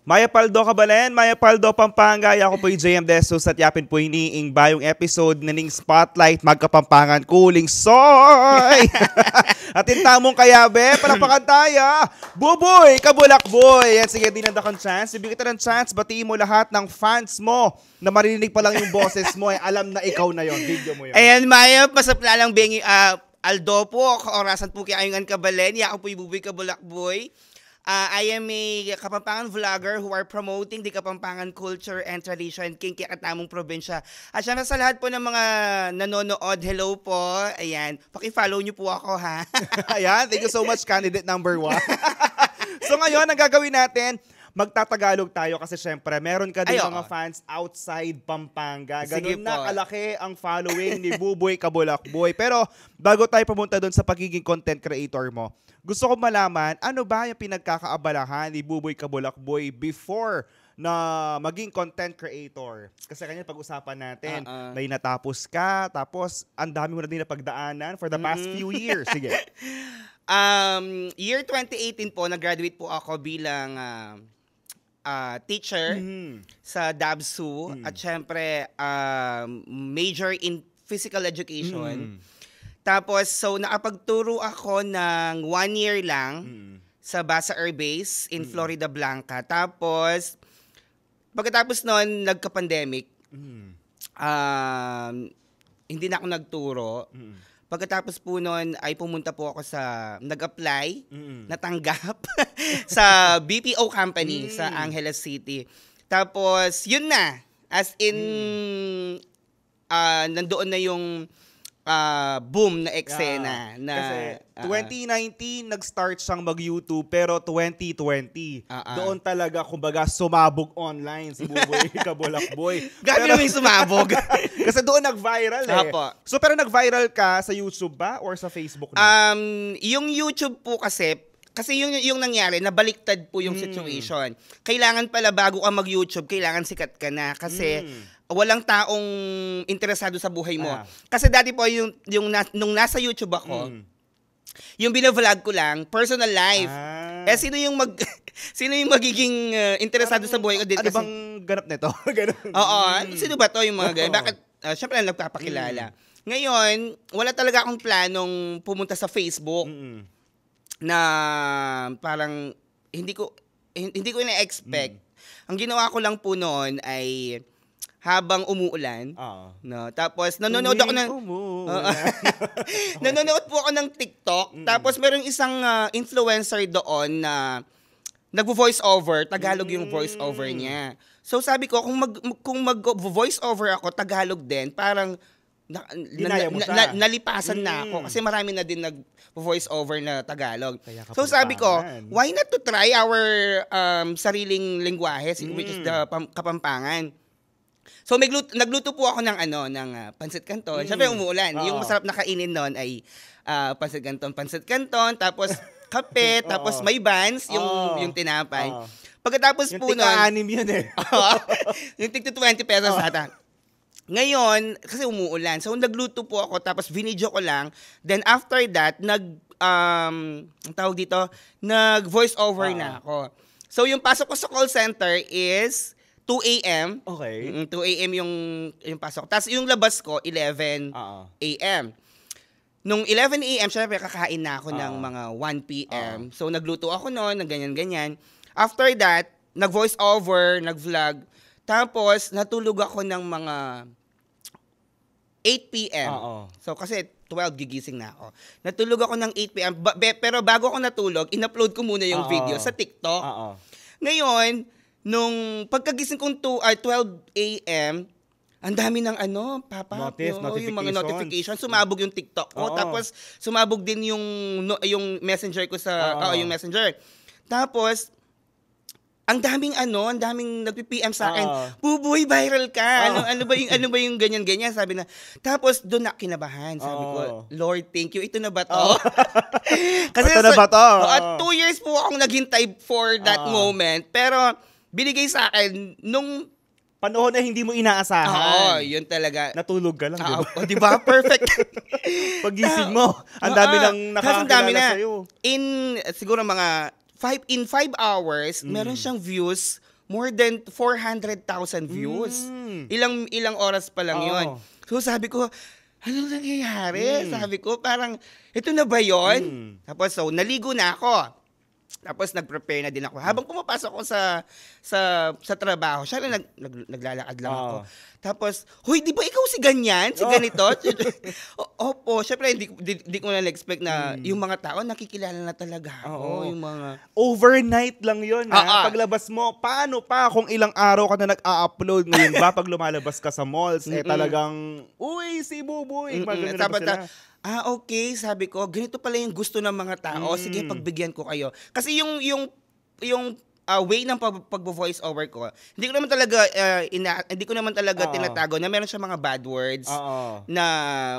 Maya Paldo Kabalen, Maya Paldo Pampanga, ako po yung JM Desos at yapin po hiniing bayong episode na ning Spotlight Magkapampangan Kuling Soy! At intamong kayabe, palapakan tayo! Buboy, kabulakboy! Yan, sige, di nandakan chance. Ibigay kita ng chance, batiin mo lahat ng fans mo na marinig pa lang yung boses mo, alam na ikaw na yon, video mo yun. Ayan, Maya, pasapla lang bengi, Aldo po, orasan po kay Ayungan Kabalen, ako po yung Buboy Kabulakboy. I am a Kapampangan vlogger who are promoting the Kapampangan culture and tradition king kakatamong probinsya. At syempre sa lahat po ng mga nanonood, hello po. Ayan, paki-follow niyo po ako ha. Ayan, thank you so much, candidate number 1. So ngayon, ang gagawin natin, magtatagalog tayo kasi syempre meron ka din mga fans outside Pampanga. Ganun na kalaki ang following ni Buboy Kabulakboy. Pero bago tayo pumunta doon sa pagiging content creator mo, gusto ko malaman, ano ba yung pinagkakaabalahan ni Buboy Kabulakboy before na maging content creator? Kasi kanya pag-usapan natin, may natapos ka, tapos ang dami mo na din napagdaanan for the past few years. Sige. Year 2018 po, nag-graduate po ako bilang teacher sa DABSU at syempre major in physical education. Tapos, so nakapagturo ako ng 1 year lang sa Basa Air Base in Florida Blanca. Tapos, pagkatapos nun, nagka-pandemic. Hindi na ako nagturo. Pagkatapos po nun, ay pumunta po ako sa, nag-apply, natanggap, sa BPO company sa Angeles City. Tapos, yun na. As in, nandoon na yung boom na eksena. Na, kasi 2019 nag-start siyang mag-YouTube pero 2020 doon talaga kumbaga sumabog online si Buboy Kabulakboy. Gabi naman yung sumabog. Kasi doon nag-viral eh. So pero nag-viral ka sa YouTube ba or sa Facebook na? Yung YouTube po kasi yung nangyari, nabaliktad po yung situation. Kailangan pala bago ka mag-YouTube, kailangan sikat ka na kasi walang taong interesado sa buhay mo. Kasi dati po nung nasa YouTube ako, yung bina-vlog ko lang personal life. Sino yung magiging interesado sa buhay ko din? Ano bang ganap nito? Oo, sino ba to yung mga ganyan? Bakit syempre nagpapakilala. Ngayon, wala talaga akong planong pumunta sa Facebook na parang hindi ko ina-expect. Ang ginawa ko lang po noon ay habang umuulan, no, tapos nanonood ako ng nanonood po ako ng TikTok, tapos merong isang influencer doon na nagvo-voice over, Tagalog yung voice over niya. So sabi ko kung mag-voice over ako Tagalog din, parang nalipasan na ako kasi marami na din nag-voice over na Tagalog. So sabi ko, why not to try our sariling lengguwahe, which is the Kapampangan. So nagluto po ako ng pancit canton. Siyempre umuulan. Yung masarap na kainin noon ay pancit canton, tapos kape, tapos may buns, yung tinapay. Pagkatapos yung po noon, tig-anim yun eh. yung tig 20 pesos ata. Ngayon, kasi umuulan. So nagluto po ako, tapos vinidyo ko lang. Then after that, nag-voice over na ako. So yung pasok ko sa call center is 2 a.m. Okay. 2 a.m. yung pasok. Tapos yung labas ko, 11 a.m. Nung 11 a.m., syempre kakain na ako ng mga 1 p.m. So nagluto ako noon, ng ganyan-ganyan. After that, nag-voice over, nag-vlog. Tapos natulog ako ng mga 8 p.m. So kasi 12 gigising na ako. Natulog ako ng 8 p.m. Pero bago ako natulog, in-upload ko muna yung video sa TikTok. Ngayon, nung pagkagising kong 12 a.m., ang dami ng yung mga notifications. Sumabog yung TikTok ko. Tapos sumabog din yung messenger ko sa yung messenger. Tapos ang daming nagpi-PM sa akin. Buboy, viral ka. Ano ba yung ganyan-ganyan? Sabi na. Tapos doon na kinabahan. Sabi ko, Lord, thank you. Ito na ba to? Kasi ito na ba to? 2 years po akong naghintay for that moment. Pero binigay sa akin nung panahon na hindi mo inaasahan. Yun talaga. Natulog ka lang, diba? Diba? Perfect. Pagising mo, ang dami nang nakakilala sa'yo. Siguro mga 5 hours, meron siyang views more than 400,000 views. Ilang oras pa lang yun. So sabi ko, anong nangyayari? Sabi ko, parang, ito na ba yun? Tapos, so, naligo na ako. Tapos, nag-prepare na din ako. Habang pumapasok ko sa trabaho, siya lang naglalakad lang ako. Tapos, huy, di ba ikaw si ganyan? Si ganito? Opo, syempre, hindi ko na expect na yung mga tao, nakikilala na talaga ako. Yung mga... Overnight lang yun, ha? Paglabas mo, paano pa kung ilang araw ka na nag-a-upload ngayon ba? Pag lumalabas ka sa malls, talagang, uy, si Buboy. Okay, sabi ko, ganito pala yung gusto ng mga tao. Sige, pagbigyan ko kayo. Kasi yung way ng pag-voice over ko, hindi ko naman talaga tinatago na meron siya mga bad words na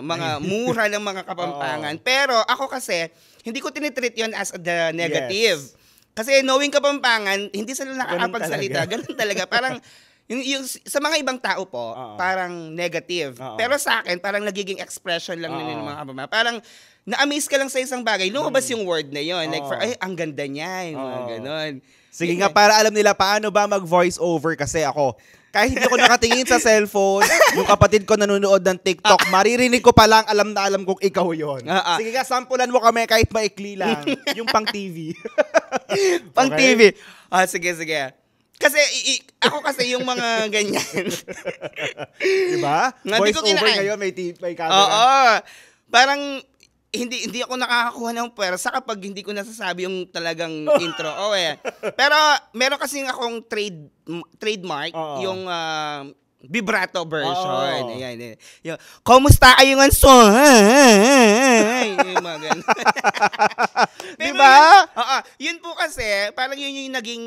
mga mura ng mga Kapampangan. Pero ako kasi, hindi ko tinitreat yun as the negative. Yes. Kasi knowing Kapampangan, hindi sila nakakapagsalita. Ganun talaga. Parang, yung sa mga ibang tao po, parang negative. Pero sa akin, parang nagiging expression lang nila ng mga Kapampangan. Parang, na-amaze ka lang sa isang bagay, lumabas yung word na yun. Like, ay, ang ganda niya. Yung mga ganon. Sige nga, para alam nila paano ba mag-voice over kasi ako. Kahit hindi ko nakatingin sa cellphone, yung kapatid ko nanonood ng TikTok, maririnig ko pa lang, alam na alam kung ikaw yon. Sige nga, sampulan mo kami kahit maikli lang. Yung pang TV. Pang TV. Sige. Kasi ako kasi yung mga ganyan. Diba? Voice over ngayon, may camera. Parang hindi ako nakakakuha ng pwersa kapag hindi ko nasasabi yung talagang intro. Pero meron kasi akong trademark, yung vibrato version. Ayan. Yung, kumusta kayo nga so? Yung mga ganun. Diba? Yun po kasi, parang yun yung naging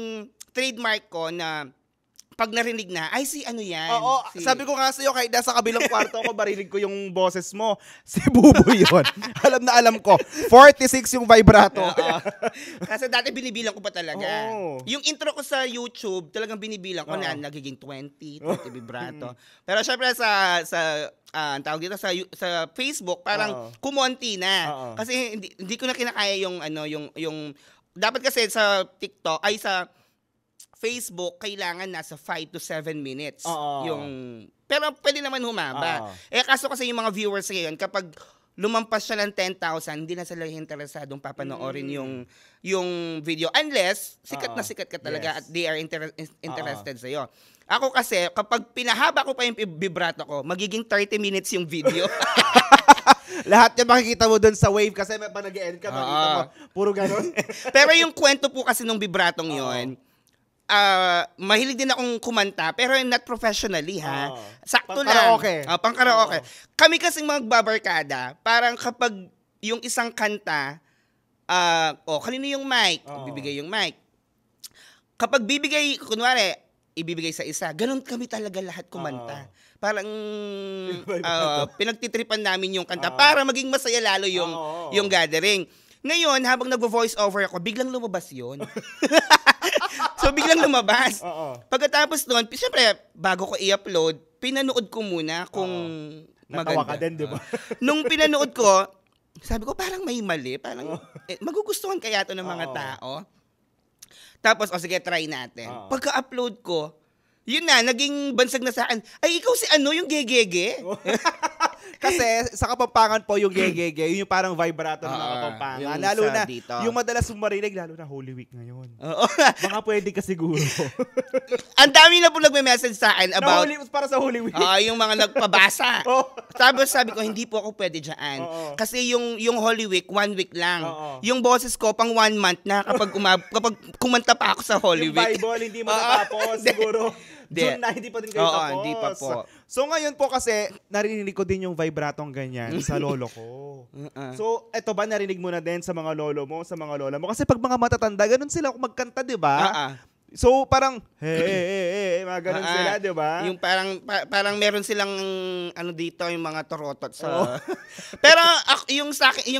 trademark ko na pag narinig na, ay si ano yan. Sabi ko nga sa'yo, kahit nasa kabilang kwarto ako, marinig ko yung boses mo. Si Buboy yun. Alam na alam ko. 46 yung vibrato. Kasi dati binibilang ko pa talaga. Yung intro ko sa YouTube, talagang binibilang ko na nagiging 20 vibrato. Pero syempre ang tawag dito sa Facebook, parang kumonti na. Kasi hindi ko na kinakaya yung dapat kasi sa TikTok, ay sa Facebook, kailangan nasa 5 to 7 minutes. Pero pwede naman humaba. Kaso kasi yung mga viewers ngayon, kapag lumampas siya ng 10,000, hindi na sila interesadong papanoorin yung video. Unless, sikat ka talaga at they are interested sa'yo. Ako kasi, kapag pinahaba ko pa yung vibrato ko, magiging 30 minutes yung video. Lahat yan makikita mo dun sa wave kasi may pa nag-end ka, makikita mo, puro ganun. Pero yung kwento po kasi nung vibratong yun, mahilig din akong kumanta, pero not professionally, ha? Sakto lang. Pang-karaoke. Kami kasing magbabarkada, parang kapag yung isang kanta, kanino yung mic? Bibigay yung mic. Kapag kunwari, ibibigay sa isa, ganun kami talaga lahat kumanta. Parang pinagtitripan namin yung kanta para maging masaya lalo yung gathering. Ngayon, habang nagvo-voice over ako, biglang lumabas yun. So, biglang lumabas. Pagkatapos nun, siyempre, bago ko i-upload, pinanood ko muna kung maganda. Natawa ka din, di ba? Nung pinanood ko, sabi ko, parang may mali. Parang, magugustuhan kaya ito ng mga tao. Tapos, sige, try natin. Pagka-upload ko, yun na, naging bansag na sa akin, ay, ikaw si ano, yung gegege? Kasi sa Kapampangan po yung gegege, yun yung parang vibrato ng mga Kapampangan. Lalo na, dito. Yung madalas mong marinig, lalo na Holy Week ngayon. Baka pwede ka siguro. Ang dami na po nagme-message sa akin about... para sa Holy Week. Yung mga nagpabasa. Tapos sabi ko, hindi po ako pwede dyan. Kasi yung Holy Week, 1 week lang. Yung boses ko, pang 1 month na kapag kumanta pa ako sa Holy Week. Yung Bible, hindi mo natapos siguro. June na, hindi pa din kayo tapos. Hindi pa po. So ngayon po kasi, narinig ko din yung vibratong ganyan sa lolo ko. So, eto ba, narinig mo na din sa mga lolo mo, sa mga lola mo? Kasi pag mga matatanda, ganun sila kung magkanta, di ba? So, parang, mga ganun sila, di ba? Yung parang meron silang, dito, yung mga torotot sa... Pero, yung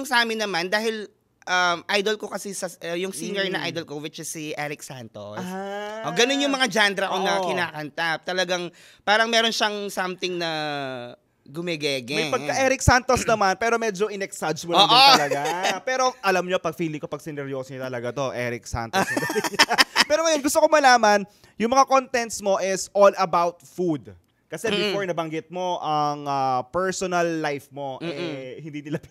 sa amin naman, dahil, idol ko kasi yung singer na idol ko, which is si Eric Santos. Ganun yung mga genre ko na kinakanta. Talagang parang meron siyang something na Gumegege. May pagka-Eric Santos naman, pero medyo in-exage mo lang din talaga. Pero alam nyo, feeling ko, pag sineryoso niya talaga to, Eric Santos. Pero ngayon, gusto ko malaman, yung mga contents mo is all about food. Kasi before nabanggit mo, ang personal life mo, hindi nila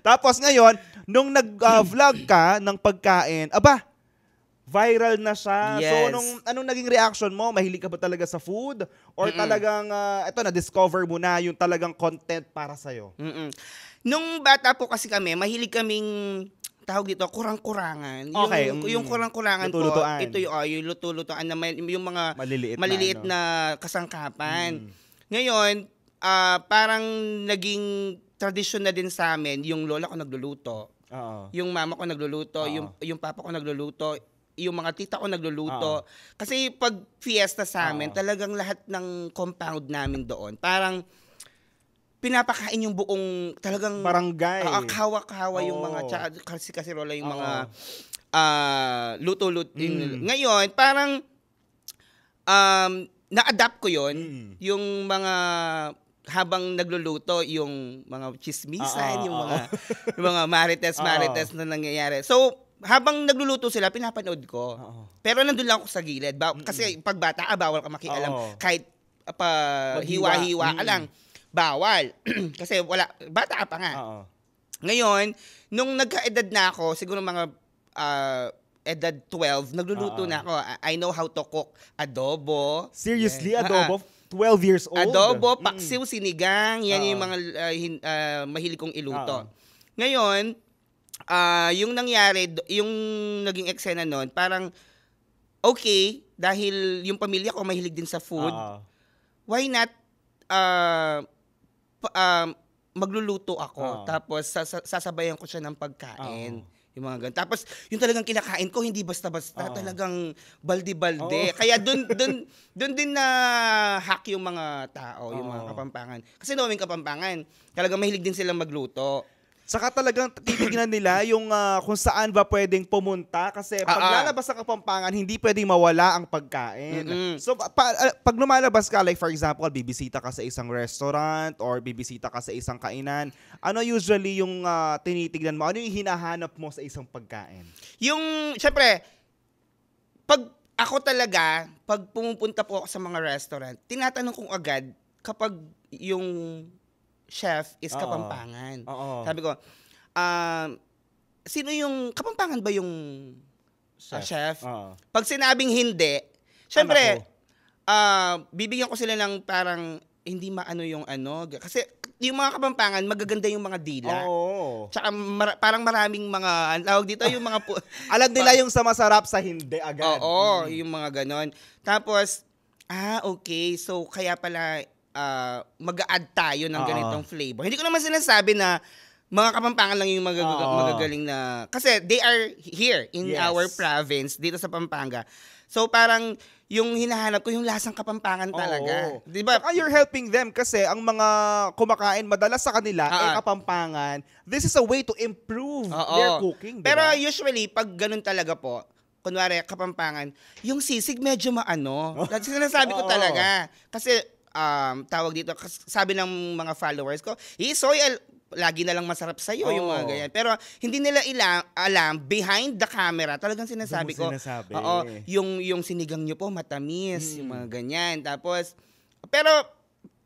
Tapos ngayon, nung nag-vlog ka ng pagkain, viral na siya. Yes. So, anong naging reaction mo? Mahilig ka ba talaga sa food? Or talagang, na-discover mo na yung talagang content para sa'yo? Nung bata po kasi kami, mahilig kaming, tawag dito, kurang-kurangan. Okay. Yung kurang-kurangan po, ito yung luto-lutoan na yung mga maliliit na kasangkapan. Ngayon, parang naging tradisyon na din sa amin, yung lola ko nagluluto, yung mama ko nagluluto, yung papa ko nagluluto, yung mga tita ko nagluluto. Kasi pag fiesta sa amin, talagang lahat ng compound namin doon, parang pinapakain yung buong talagang barangay. Kawa-kawa yung mga kasi-kasirola yung mga luto-luto. Ngayon, parang na-adapt ko yon yung mga habang nagluluto, yung mga chismisan, yung mga marites na nangyayari. So, habang nagluluto sila, pinapanood ko. Pero nandun lang ako sa gilid. Kasi pag bata ka, bawal ka makialam. Kahit hiwa-hiwa ka lang, bawal. Kasi bata ka pa nga. Ngayon, nung nagka-edad na ako, siguro mga edad 12, nagluluto na ako. I know how to cook adobo. Seriously? Adobo? 12 years old? Adobo, paksiw, sinigang, yan yung mga mahilig kong iluto. Ngayon, yung nangyari, yung naging eksena nun, parang, okay, dahil yung pamilya ko mahilig din sa food, why not magluluto ako, tapos sasabayan ko siya ng pagkain. Yung mga ganun. Tapos, yung talagang kinakain ko, hindi basta-basta, talagang balde-balde. Kaya dun din na hack yung mga tao, yung mga Kapampangan. Kasi knowing Kapampangan, talagang mahilig din silang magluto. Saka talagang titignan nila yung kung saan ba pwedeng pumunta kasi pag lalabas sa Kapampangan, hindi pwedeng mawala ang pagkain. So pag lumalabas ka, like for example, bibisita ka sa isang restaurant or bibisita ka sa isang kainan, ano usually yung tinitignan mo? Ano yung hinahanap mo sa isang pagkain? Yung, syempre, pag ako talaga, pag pumupunta po ako sa mga restaurant, tinatanong kong agad kapag yung chef is Kapampangan. Sabi ko, sino yung, Kapampangan ba yung chef? Pag sinabing hindi, syempre, bibigyan ko sila ng parang, hindi maano yung ano. Kasi yung mga Kapampangan, magaganda yung mga dila. Tsaka parang maraming mga, tawag dito, yung mga... alam nila yung sa masarap sa hindi agad. Yung mga ganon. Tapos, okay, so kaya pala, mag-a-add tayo ng ganitong flavor. Hindi ko naman sinasabi na mga Kapampangan lang yung magagaling na... Kasi they are here in our province, dito sa Pampanga. So parang yung hinahanap ko, yung lasang Kapampangan talaga. Diba? Saka you're helping them kasi ang mga kumakain madalas sa kanila, Kapampangan. This is a way to improve their cooking. Diba? Pero usually, pag ganun talaga po, kunwari Kapampangan, yung sisig medyo maano. Sinasabi ko talaga. Kasi... tawag dito, sabi ng mga followers ko, soy, lagi na lang masarap sa'yo, yung mga ganyan. Pero hindi nila alam, behind the camera, talagang sinasabi ko, yung sinigang nyo po, matamis, yung mga ganyan. Tapos, pero,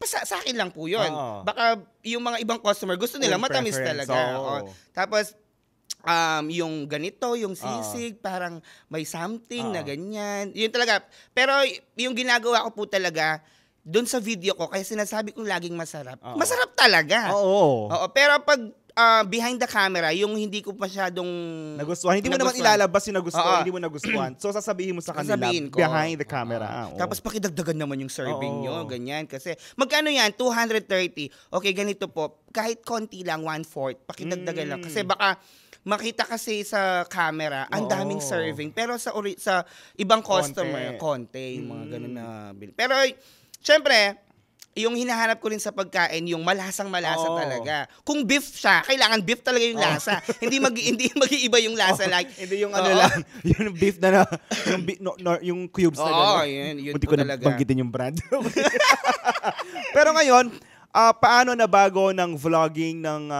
sa akin lang po yun. Baka yung mga ibang customer, gusto nila matamis talaga. Tapos, yung ganito, yung sisig, parang may something na ganyan. Yun talaga. Pero, yung ginagawa ko po talaga, doon sa video ko, kaya sinasabi kong laging masarap. Masarap talaga. Pero pag behind the camera, yung hindi ko masyadong nagustuhan. Hindi mo naman ilalabas yung nagustuhan, hindi mo nagustuhan. So sasabihin mo sa kanila, behind the camera. Tapos pakidagdagan naman yung serving nyo, ganyan. Kasi magkano yan? 230. Okay, ganito po. Kahit konti lang, 1/4. Pakidagdagan lang. Kasi baka makita kasi sa camera, ang daming serving. Pero sa ibang customer, konti. Yung mga ganun na bill. Pero, syempre, yung hinahanap ko rin sa pagkain, yung malasang-malasa talaga. Kung beef siya, kailangan beef talaga yung lasa. Hindi mag-iiba yung lasa. Like, hindi yung lang, yung beef na yung cubes na gano'n. Yun Munti po ko talaga. na banggitin yung brand. Pero ngayon, paano nabago ng vlogging, ng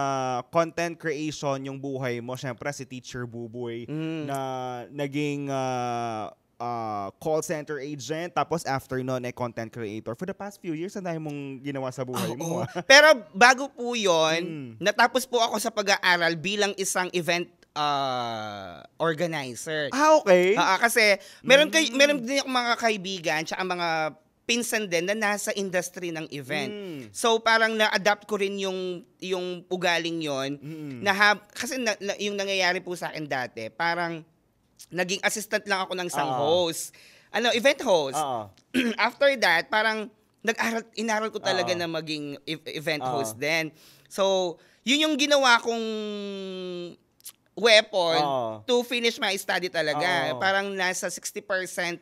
content creation yung buhay mo? Siyempre, si Teacher Buboy na naging call center agent, tapos after nun, content creator. For the past few years, ang dahil mong ginawa sa buhay mo. Pero bago po yun, natapos po ako sa pag-aaral bilang isang event organizer. Okay. Kasi meron din akong mga kaibigan tsaka mga pinsan din na nasa industry ng event. So parang na-adapt ko rin yung ugaling yon kasi yung nangyayari po sa akin dati, parang naging assistant lang ako ng isang host. Event host. After that, parang inaral ko talaga na maging event host din. So, yun yung ginawa kong weapon to finish my study talaga. Parang nasa 60%.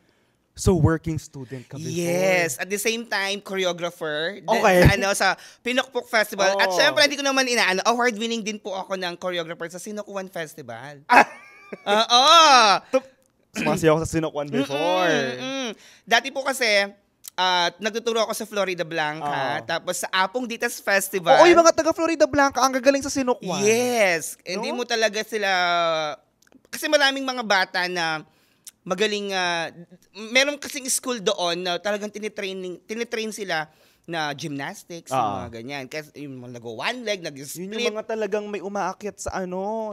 So, working student ka before? Yes. At the same time, choreographer. Okay. Sa Pinokpok Festival. At syempre, hindi ko naman award-winning din po ako ng choreographer sa Sinokwan Festival. Sumasayaw ako sa Sinokwan before. Dati po kasi, nagtuturo ako sa Florida Blanca, tapos sa Apong Ditas Festival. Oo, yung mga taga Florida Blanca, ang gagaling sa Sinokwan. Yes. No? Hindi mo talaga sila, kasi maraming mga bata na magaling, meron kasing school doon na talagang tinitrain sila na gymnastics, yung mga ganyan. Kasi yung mga nag-one leg, nag-split. Yun yung mga talagang may umaakyat sa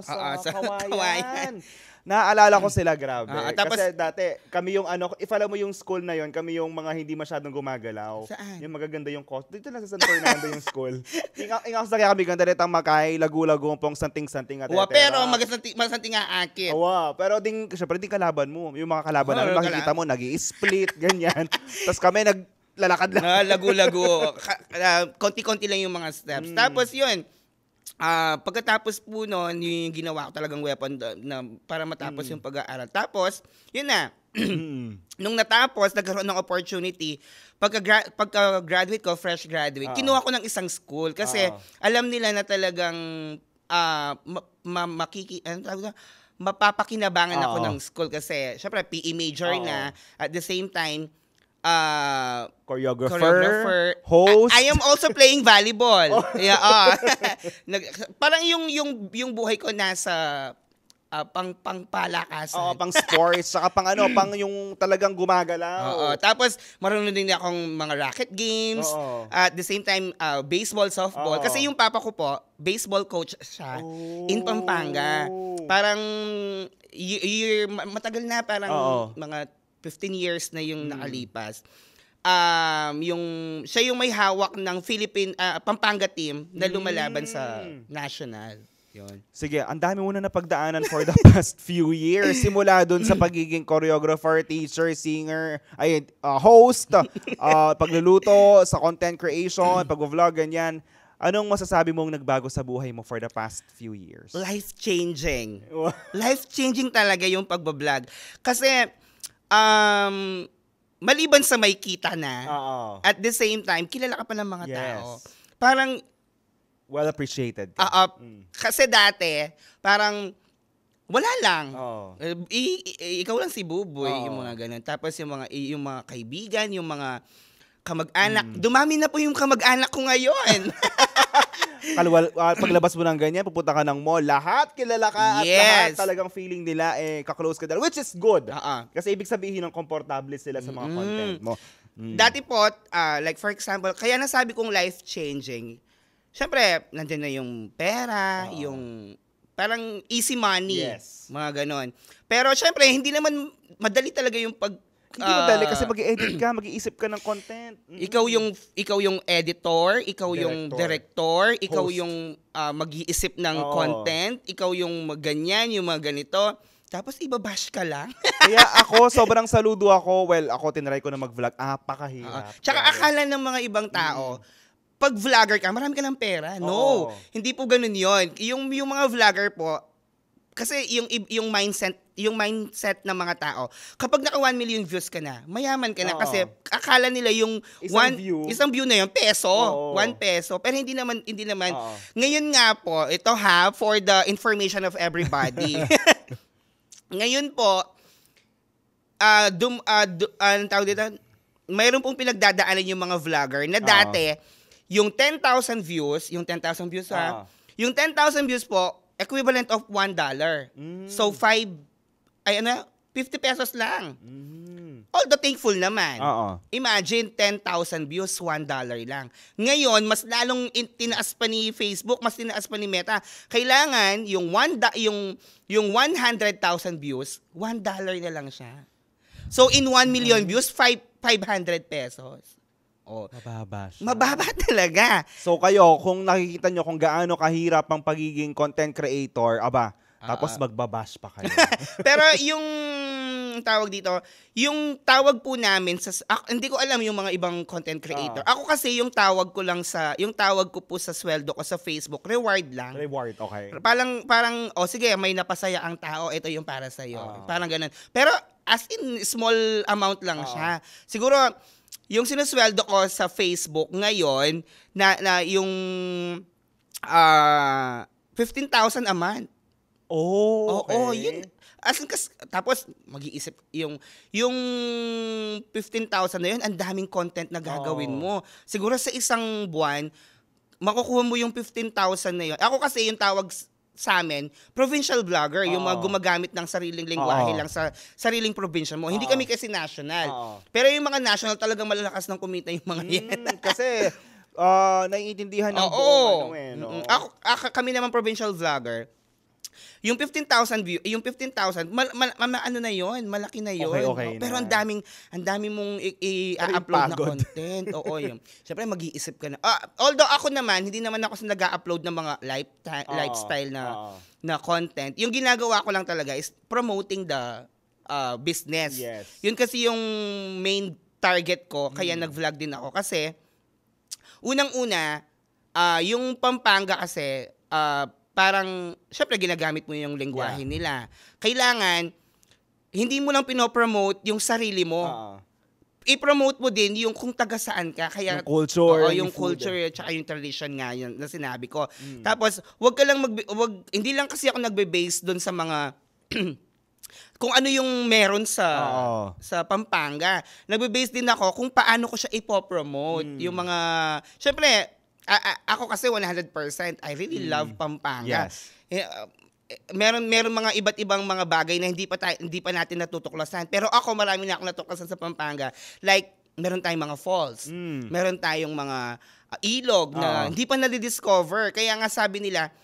sa kawayan. Naaalala ko sila, grabe. Tapos, kasi dati, kami yung if alam mo yung school na yon, kami yung mga hindi masyadong gumagalaw. Saan? Yung magaganda yung cost. Dito lang sa San Fernando yung school. Ingaw sa kaya kami ganda rin ang makay, lagu-lagu, pong santing-santing at pero masanting aakit. Pero syempre, din kalaban mo. Yung mga kalaban namin, makikita mo, nag-i-split, ganyan. Tapos kami, lalakad lang. Lagu-lagu. Konti-konti lang yung mga steps. Tapos yun, pagkatapos po noon, yung ginawa ko talagang weapon na para matapos yung pag-aaral. Tapos, yun na. Nung natapos, nagkaroon ng opportunity. Pagka-graduate ko, fresh graduate, kinuha ko ng isang school. Kasi alam nila na talagang mapapakinabangan ako ng school. Kasi, syempre, PE major na. At the same time, choreographer, host. I am also playing volleyball. Parang yung buhay ko nasa pang-palakasan. Pang sports, saka pang yung talagang gumagalaw. Tapos marunong din akong mga racket games. At the same time, baseball, softball. Kasi yung papa ko po, baseball coach siya in Pampanga. Parang matagal na, parang mga 15 years na yung nakalipas. Siya yung may hawak ng Pampanga team na lumalaban sa national. Yun. Sige, ang dami mo na napagdaanan for the past few years. Simula dun sa pagiging choreographer, teacher, singer, host, pagluluto, sa content creation, pag-vlog, ganyan. Anong masasabi mong nagbago sa buhay mo for the past few years? Life-changing. Life-changing talaga yung pag-vlog. Kasi, maliban sa may kita na, at the same time, kilala ka pa ng mga tao. Parang, well appreciated. Kasi dati, parang, wala lang. Ikaw lang si Buboy, yung mga ganun. Tapos yung mga kaibigan, yung mga kamag-anak. Dumami na po yung kamag-anak ko ngayon. Paglabas mo ng ganyan, pupunta ka ng mall, lahat kilala ka at lahat talagang feeling nila kaklose ka dala, which is good. Kasi ibig sabihin ng komportable sila sa mga content mo. Dati po, like for example, kaya nasabi kong life-changing, syempre, nandiyan na yung pera, yung parang easy money, mga ganon. Pero syempre, hindi naman madali talaga yung hindi madali kasi mag-i-edit ka, mag-iisip ka ng content. Ikaw yung editor, ikaw yung director, ikaw yung mag-iisip ng content, ikaw yung ganyan, yung mga ganito. Tapos ibabash ka lang. Kaya ako, sobrang saludo ako. Well, ako tinry ko na mag-vlog. Pakahirap. Tsaka akala ng mga ibang tao, pag vlogger ka, marami ka ng pera. No, hindi po ganun yon. Yung mga vlogger po, kasi yung mindset ng mga tao, kapag naka 1 million views ka na, mayaman ka na kasi akala nila yung isang view na yun, peso, 1 peso. Pero hindi naman. Ngayon nga po, ito for the information of everybody. Ngayon po, anong tawag dito? Mayroon pong pinagdadaanan yung mga vlogger na dati, yung 10,000 views, yung 10,000 views po, equivalent of $1. So, 50 pesos lang. Although thankful naman. Imagine, 10,000 views, $1 lang. Ngayon, mas lalong tinaas pa ni Facebook, mas tinaas pa ni Meta. Kailangan, yung 100,000 views, $1 na lang siya. So, in 1 million views, 500 pesos. Mababa talaga. So kayo, kung nakikita nyo kung gaano kahirap ang pagiging content creator, tapos magbabash pa kayo. Pero yung tawag dito, yung tawag po namin hindi ko alam yung mga ibang content creator. Ako kasi yung tawag ko po sa sweldo ko sa Facebook, reward lang. Reward, okay. Parang sige, may napasaya ang tao, ito yung para sa iyo. Parang ganun. Pero as in small amount lang siya. Siguro yung sinusweldo ko sa Facebook ngayon na yung 15,000 a month. Okay. Yun. Tapos mag-iisip yung 15,000 na yun, ang daming content na gagawin mo. Siguro sa isang buwan, makukuha mo yung 15,000 na yun. Ako kasi yung tawag sa amin, provincial vlogger, yung mga gumagamit ng sariling lengguwahe lang sa sariling probinsya mo. Hindi kami kasi national. Pero yung mga national talagang malalakas ng kumita yung mga yan. Kasi naiintindihan ng buong kami naman provincial vlogger. Yung 15,000 ano na yon, malaki na yon. Okay pero ang daming mong i-upload na content. Yun. Siyempre mag-iisip ka na. Although ako naman, hindi naman ako nag-upload ng mga lifestyle na content. Yung ginagawa ko lang talaga is promoting the business. Yes. Yun kasi yung main target ko, kaya nag-vlog din ako kasi unang-una, yung Pampanga kasi parang, syempre, ginagamit mo yung lengguwahe nila. Kailangan, hindi mo lang pinopromote yung sarili mo. I-promote mo din yung kung taga saan ka. Kaya, yung culture. Yung culture, tsaka yung tradition nga yun na sinabi ko. Tapos, hindi lang kasi ako nagbe-base doon sa mga, kung ano yung meron sa Pampanga. Nagbe-base din ako kung paano ko siya ipopromote. Yung mga, syempre, ako kasi 100%, I really love Pampanga. Yes. Meron mga iba't ibang mga bagay na hindi pa natin natutuklasan. Pero ako, marami na akong natuklasan sa Pampanga. Like, meron tayong mga falls. Meron tayong mga ilog na hindi pa nadidiscover. Kaya nga sabi nila,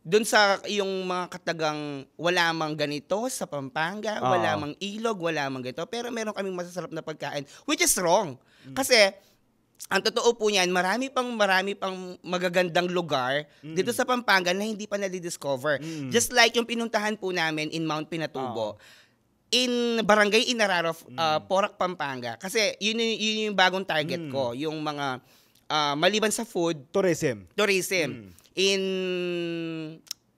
doon sa yung mga katagang wala mang ganito sa Pampanga, wala mang ilog, wala mang ganito. Pero meron kaming masasarap na pagkain, which is wrong. Kasi, ang totoo po niyan, marami pang magagandang lugar dito sa Pampanga na hindi pa nadidiscover. Just like yung pinuntahan po namin in Mount Pinatubo, in Barangay Inararo, Porac, Pampanga. Kasi yun yung bagong target ko, yung mga maliban sa food, tourism. In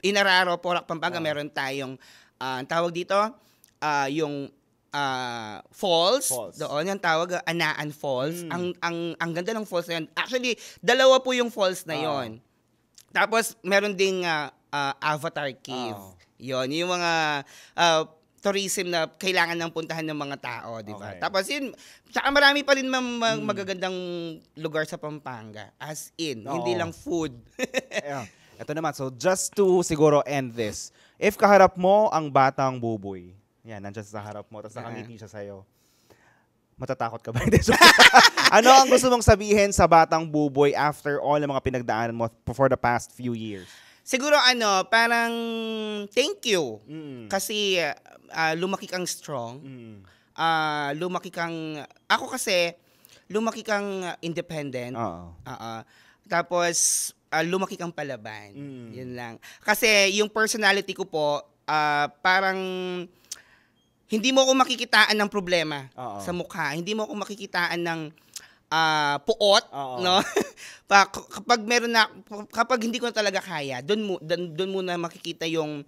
Inararo, Porac, Pampanga, meron tayong tawag dito, yung falls. Doon yung tawag, Anaan Falls. Ang ganda ng falls na yun. Actually, dalawa po yung falls na yon. Tapos meron ding Avatar Cave. Yon, yung mga tourism na kailangan ng puntahan ng mga tao, di ba? Tapos yun, tsaka marami pa rin magagandang lugar sa Pampanga. As in, hindi lang food. Ito naman, so just to siguro end this, if kaharap mo ang Batang Buboy, yan, nandiyan sa harap mo, tapos nakangiti siya sa'yo, matatakot ka ba? Ano ang gusto mong sabihin sa Batang Buboy after all ng mga pinagdaanan mo for the past few years? Siguro parang thank you. Kasi lumaki kang strong. Lumaki kang, ako kasi, lumaki kang independent. Tapos, lumaki kang palaban. Yun lang. Kasi yung personality ko po, parang hindi mo ako makikitaan ng problema sa mukha. Hindi mo ako makikitaan ng puot, no? Kapag hindi ko na talaga kaya, doon mo na makikita yung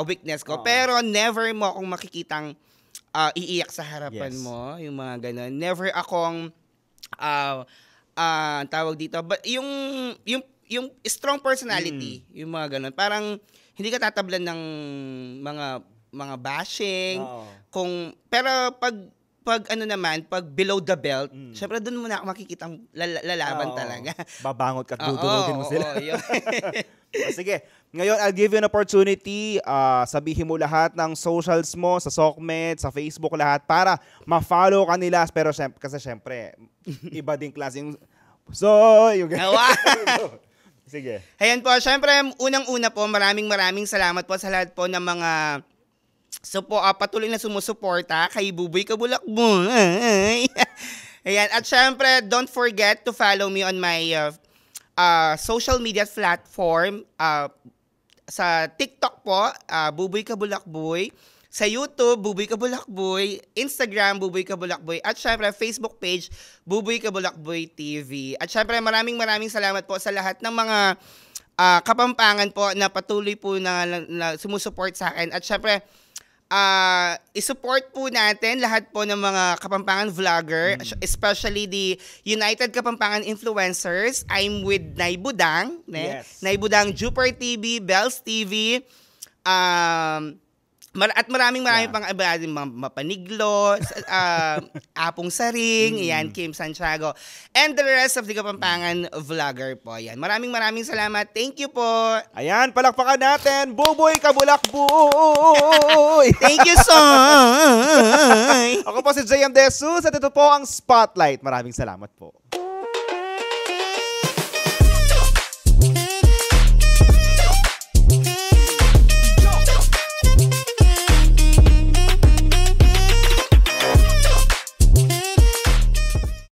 weakness ko. Pero never mo akong makikitang iiyak sa harapan mo, yung mga ganun. Never akong tawag dito, but yung strong personality, yung mga ganun. Parang hindi ka tatablan ng mga bashing. Pero pag ano naman, pag below the belt, syempre doon mo na ako makikitang lalaban talaga. Babangot ka, dudurugin mo sila. Sige, ngayon I'll give you an opportunity, sabihin mo lahat ng socials mo, sa Sokmed, sa Facebook, lahat, para ma-follow ka nila. Pero kasi syempre, iba din klaseng yung Sige. Ayan po, syempre, unang-una po, maraming salamat po sa lahat po ng mga patuloy na sumusuporta kay Buboy Kabulakboy. Ayan. At syempre, don't forget to follow me on my social media platform. Sa TikTok po, Buboy Kabulakboy. Sa YouTube, Buboy Kabulakboy. Instagram, Buboy Kabulakboy. At syempre, Facebook page, Buboy Kabulakboy TV. At syempre, maraming salamat po sa lahat ng mga Kapampangan po na patuloy po na sumusuport sa akin. At syempre, isupport po natin lahat po ng mga Kapampangan vlogger, especially the United Kapampangan Influencers. I'm with Nay Budang, Nay Budang, Jupiter TV, Bells TV, at maraming pang Mapaniglo, Apong Saring, yan, Kim Santiago, and the rest of the Kapampangan vlogger po. Yan. Maraming salamat. Thank you po. Ayan, palakpakan natin, Buboy Kabulakboy. Thank you so much. Ako po si JM De Jesus at ito po ang Spotlight. Maraming salamat po.